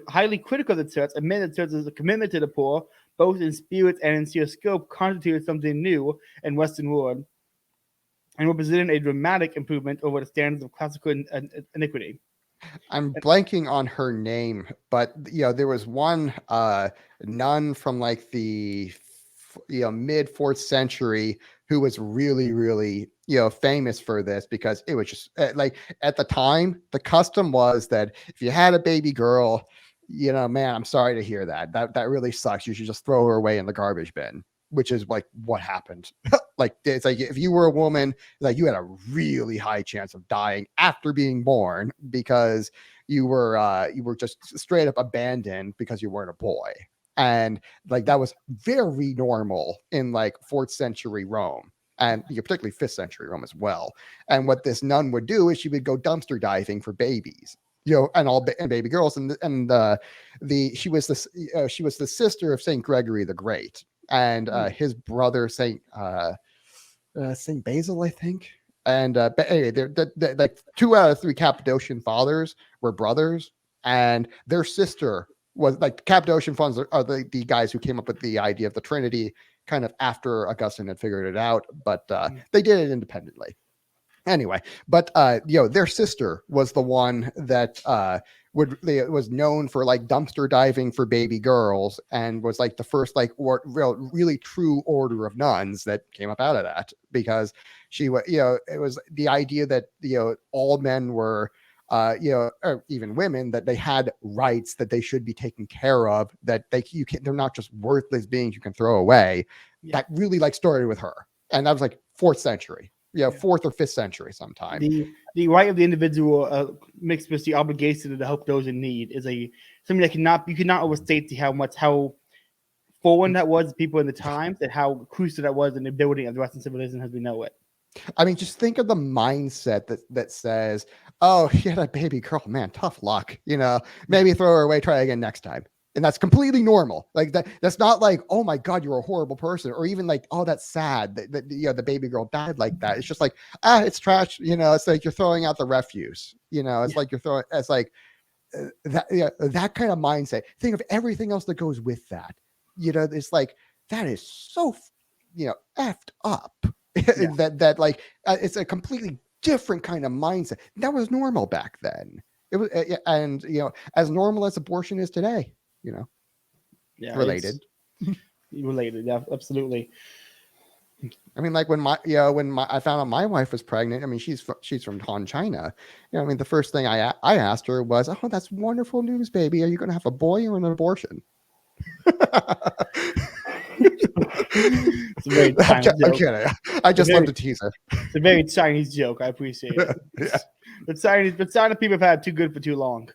highly critical of the church, admitted the church's commitment to the poor, both in spirit and in sheer scope, constituted something new in Western world, and representing a dramatic improvement over the standards of classical iniquity. I'm blanking on her name, but there was one nun from like the mid 4th century who was really, really famous for this, because it was just like at the time the custom was that if you had a baby girl, man, I'm sorry to hear that really sucks. You should just throw her away in the garbage bin, which is like what happened. Like it's like if you were a woman, like you had a really high chance of dying after being born because you were just straight up abandoned because you weren't a boy. And like that was very normal in like 4th century Rome, and particularly 5th century Rome as well. And what this nun would do is she would go dumpster diving for babies, and baby girls, and she was the sister of Saint Gregory the Great, and his brother Saint Basil, I think. And but anyway, they're like 2 out of 3 Cappadocian fathers were brothers, and their sister was like Cappadocian fathers are the guys who came up with the idea of the Trinity kind of after Augustine had figured it out, but they did it independently. Anyway, but their sister was the one that was known for like dumpster diving for baby girls, and was like the first like really true order of nuns that came up out of that, because she was it was the idea that all men were or even women, that they had rights, that they should be taken care of, that they're not just worthless beings you can throw away. Yeah. That really like started with her, and that was like 4th century. 4th or 5th century sometime. The right of the individual mixed with the obligation to help those in need is something that you cannot overstate how foreign that was to people in the times, and how crucial that was in the building of the Western civilization as we know it. I mean, just think of the mindset that says, "Oh, you had a baby girl, man, tough luck. Maybe throw her away, try again next time." And that's completely normal. Like that's not like, "Oh my God, you're a horrible person," or even like, "Oh, that's sad that the baby girl died like that." It's just like, it's trash. It's like you're throwing out the refuse. It's like you're throwing. It's like that kind of mindset. Think of everything else that goes with that. It's like that is so effed up. that like it's a completely different kind of mindset. That was normal back then. It was, and as normal as abortion is today. Related. Related, yeah, absolutely. I mean, like when I found out my wife was pregnant. I mean, she's from Han, China. I mean, the first thing I asked her was, "Oh, that's wonderful news, baby. Are you going to have a boy or an abortion?" It's a very Chinese joke. I'm kidding. I just love to tease her. It's a very Chinese joke. I appreciate it. Yeah. But China people have had too good for too long.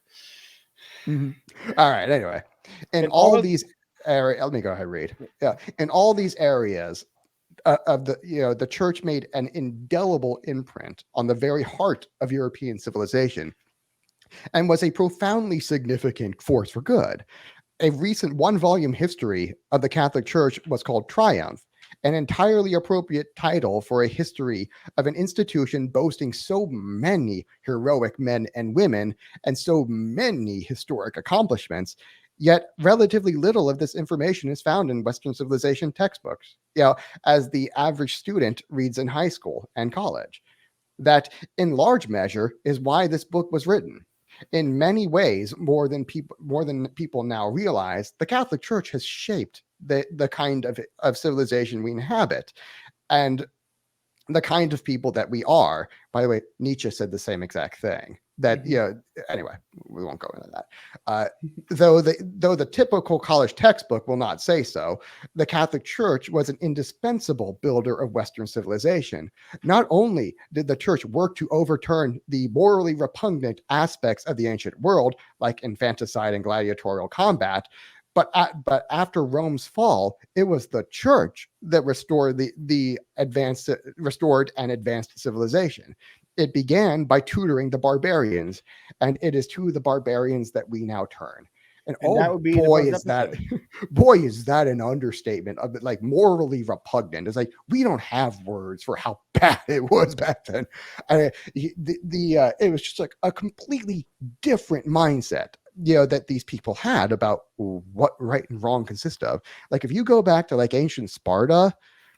Mm-hmm. All right. Anyway, in all these areas, let me go ahead and read. Yeah, in all these areas of the church made an indelible imprint on the very heart of European civilization, and was a profoundly significant force for good. A recent 1-volume history of the Catholic Church was called Triumph, an entirely appropriate title for a history of an institution boasting so many heroic men and women and so many historic accomplishments. Yet, relatively little of this information is found in Western civilization textbooks, as the average student reads in high school and college. That, in large measure, is why this book was written. In many ways, more than people now realize, the Catholic Church has shaped the kind of civilization we inhabit, and the kind of people that we are. By the way, Nietzsche said the same exact thing. That anyway, we won't go into that. Though the typical college textbook will not say so, the Catholic Church was an indispensable builder of Western civilization. Not only did the Church work to overturn the morally repugnant aspects of the ancient world, like infanticide and gladiatorial combat, but after Rome's fall, it was the Church that restored restored and advanced civilization. It began by tutoring the barbarians, and it is to the barbarians that we now turn. And oh that would be boy, is that an understatement of it, like morally repugnant. It's like we don't have words for how bad it was back then. It was just like a completely different mindset, that these people had about what right and wrong consist of. Like if you go back to like ancient Sparta,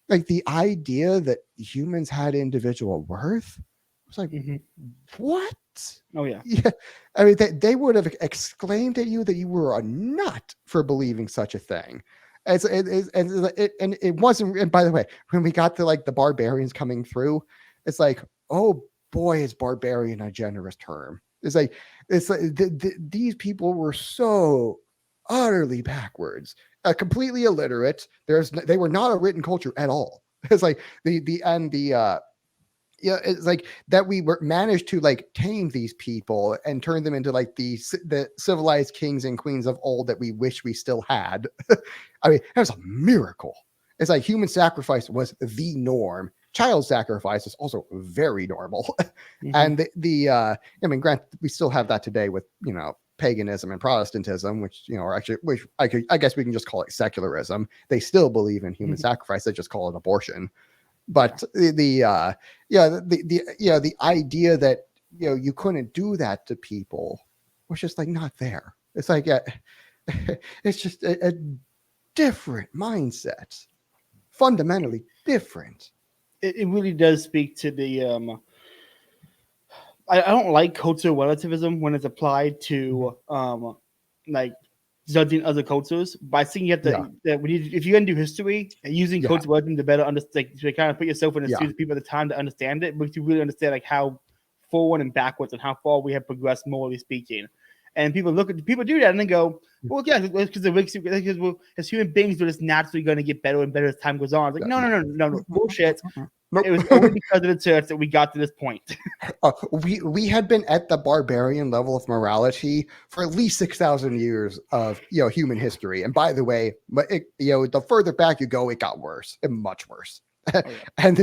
like the idea that humans had individual worth was like, what? Oh yeah. I mean, they would have exclaimed at you that you were a nut for believing such a thing. And it wasn't. And by the way, when we got to like the barbarians coming through, it's like, oh boy, is barbarian a generous term? It's like these people were so utterly backwards, completely illiterate. They were not a written culture at all. It's like it's like that we managed to like tame these people and turn them into like the civilized kings and queens of old that we wish we still had. I mean, that was a miracle. It's like human sacrifice was the norm. Child sacrifice is also very normal. And I mean, granted, we still have that today with, paganism and Protestantism, which, are actually, which I guess we can just call it secularism. They still believe in human sacrifice. They just call it abortion. But the idea that, you couldn't do that to people was just like not there. It's like, it's just a different mindset, fundamentally different. It really does speak to the I don't like cultural relativism when it's applied to like judging other cultures. But I think you have to if you're gonna do history and using cultural relativism to better understand, to kind of put yourself in the shoes of people at the time to understand it, but you really understand like how forward and backwards and how far we have progressed morally speaking. And people do that and then go, well, yeah, because as human beings, we're just naturally going to get better and better as time goes on. It's like, no, bullshit. Nope. It was only because of the church that we got to this point. We had been at the barbarian level of morality for at least 6,000 years of human history. And by the way, the further back you go, it got worse and much worse. Oh, yeah. And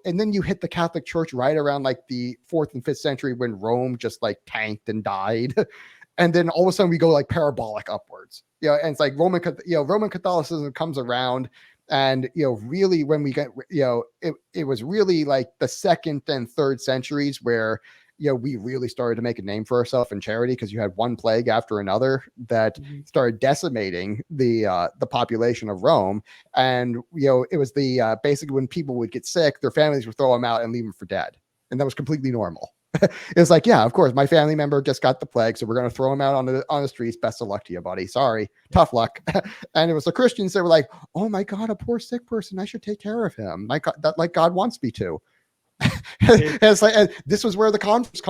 and then you hit the Catholic Church right around like the 4th and 5th century when Rome just like tanked and died. And then all of a sudden we go like parabolic upwards. And it's like Roman Catholicism comes around. And really when we get it was really like the 2nd and 3rd centuries where we really started to make a name for ourselves in charity, because you had one plague after another that started decimating the population of Rome. And it was basically when people would get sick, their families would throw them out and leave them for dead, and that was completely normal. It was like, yeah, of course, my family member just got the plague, so we're going to throw him out on the streets. Best of luck to you, buddy. Sorry, tough luck. And it was the Christians that were like, oh my God, a poor sick person, I should take care of him. Like God wants me to. It's like, this was where the conflicts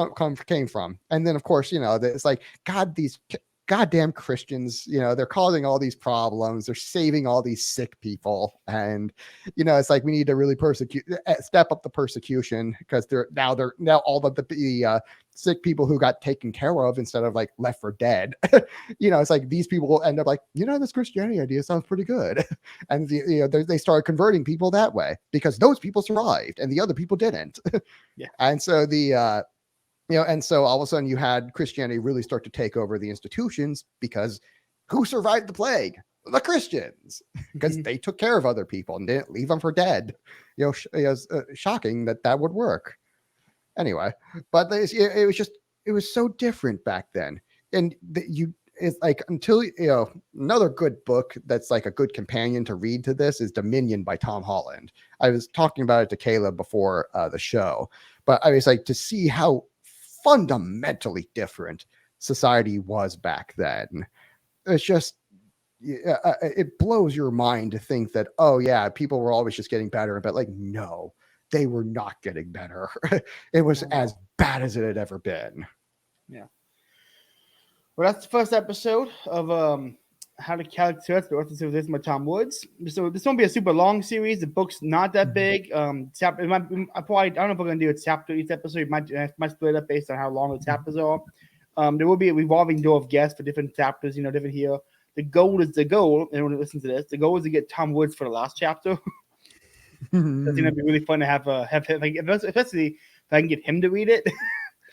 came from. And then of course, it's like, God, these goddamn Christians, they're causing all these problems. They're saving all these sick people. And, it's like, we need to really step up the persecution, because they're now all the sick people who got taken care of instead of like left for dead. It's like these people will end up like, this Christianity idea sounds pretty good. And they started converting people that way because those people survived and the other people didn't. Yeah. And so and so all of a sudden you had Christianity really start to take over the institutions, because who survived the plague? the Christians, because they took care of other people and didn't leave them for dead. It was shocking that would work. Anyway, but it was just, it was so different back then. And it's like, until, another good book that's like a good companion to read to this is Dominion by Tom Holland. I was talking about it to Caleb before the show, but I was like, to see how fundamentally different society was back then. It's just, it blows your mind to think that, oh yeah, people were always just getting better, but like, no, they were not getting better. It was as bad as it had ever been. Yeah. Well, that's the first episode of How to Calculate the Orthodox by Tom Woods. So this won't be a super long series. The book's not that big. I don't know if we're gonna do a chapter each episode. Might split up based on how long the chapters are. There will be a revolving door of guests for different chapters. Different here. The goal is anyone who listens to this. The goal is to get Tom Woods for the last chapter. That's gonna be really fun to have especially if I can get him to read it.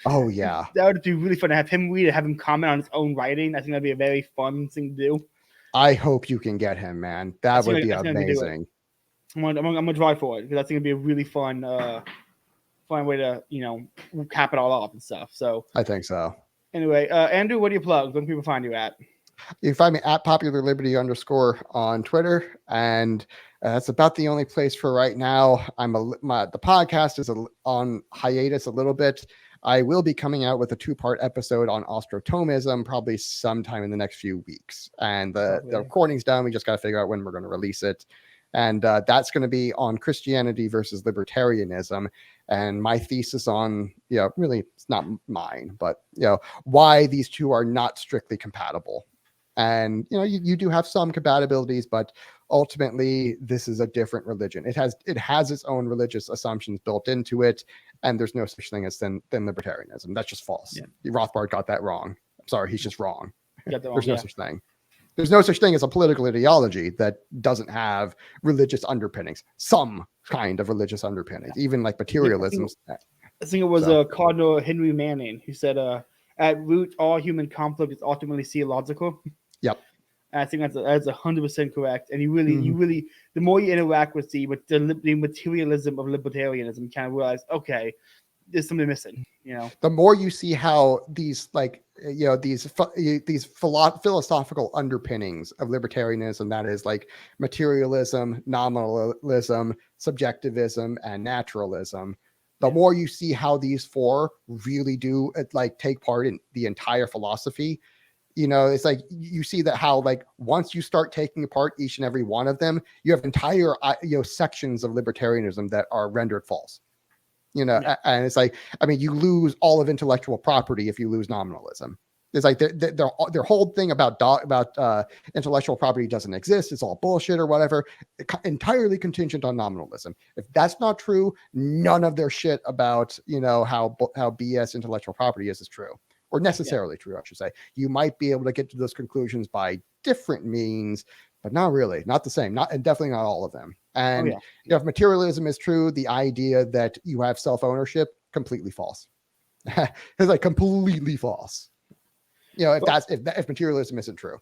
Oh yeah, that would be really fun to have him read it, have him comment on his own writing. I think that'd be a very fun thing to do. I hope you can get him, man. That would be amazing. I'm gonna try for it because I think it'd be a really fun way to cap it all off and stuff. So I think so. Anyway, Andrew, what do you plug? Where can people find you at? You can find me at @PopularLiberty_ on Twitter, and that's about the only place for right now. The podcast is on hiatus a little bit. I will be coming out with a 2-part episode on Ostrotomism probably sometime in the next few weeks. And the recording's done. We just got to figure out when we're going to release it. And that's going to be on Christianity versus libertarianism. And my thesis on, really, it's not mine, but, why these two are not strictly compatible. And, you do have some compatibilities, but ultimately this is a different religion. It has its own religious assumptions built into it. And there's no such thing as thin libertarianism. That's just false. Yeah. Rothbard got that wrong. I'm sorry. He's just wrong. There's no such thing. There's no such thing as a political ideology that doesn't have religious underpinnings, some kind of religious underpinnings, even like materialism. I think it was Cardinal Henry Manning who said, at root, all human conflict is ultimately theological. Yep. And I think that's 100% correct. And you really, the more you interact with the materialism of libertarianism, you kind of realize, okay, there's something missing. The more you see how these these philosophical underpinnings of libertarianism, that is like materialism, nominalism, subjectivism, and naturalism. The more you see how these four really do take part in the entire philosophy. It's like you see that how once you start taking apart each and every one of them, you have entire sections of libertarianism that are rendered false. And it's like, you lose all of intellectual property if you lose nominalism. It's like their whole thing about intellectual property doesn't exist. It's all bullshit or whatever. Entirely contingent on nominalism. If that's not true, none of their shit about how BS intellectual property is true, or necessarily true, I should say. You might be able to get to those conclusions by different means, but not really, not the same, and definitely not all of them. And if materialism is true, the idea that you have self-ownership, completely false. It's completely false. If materialism isn't true.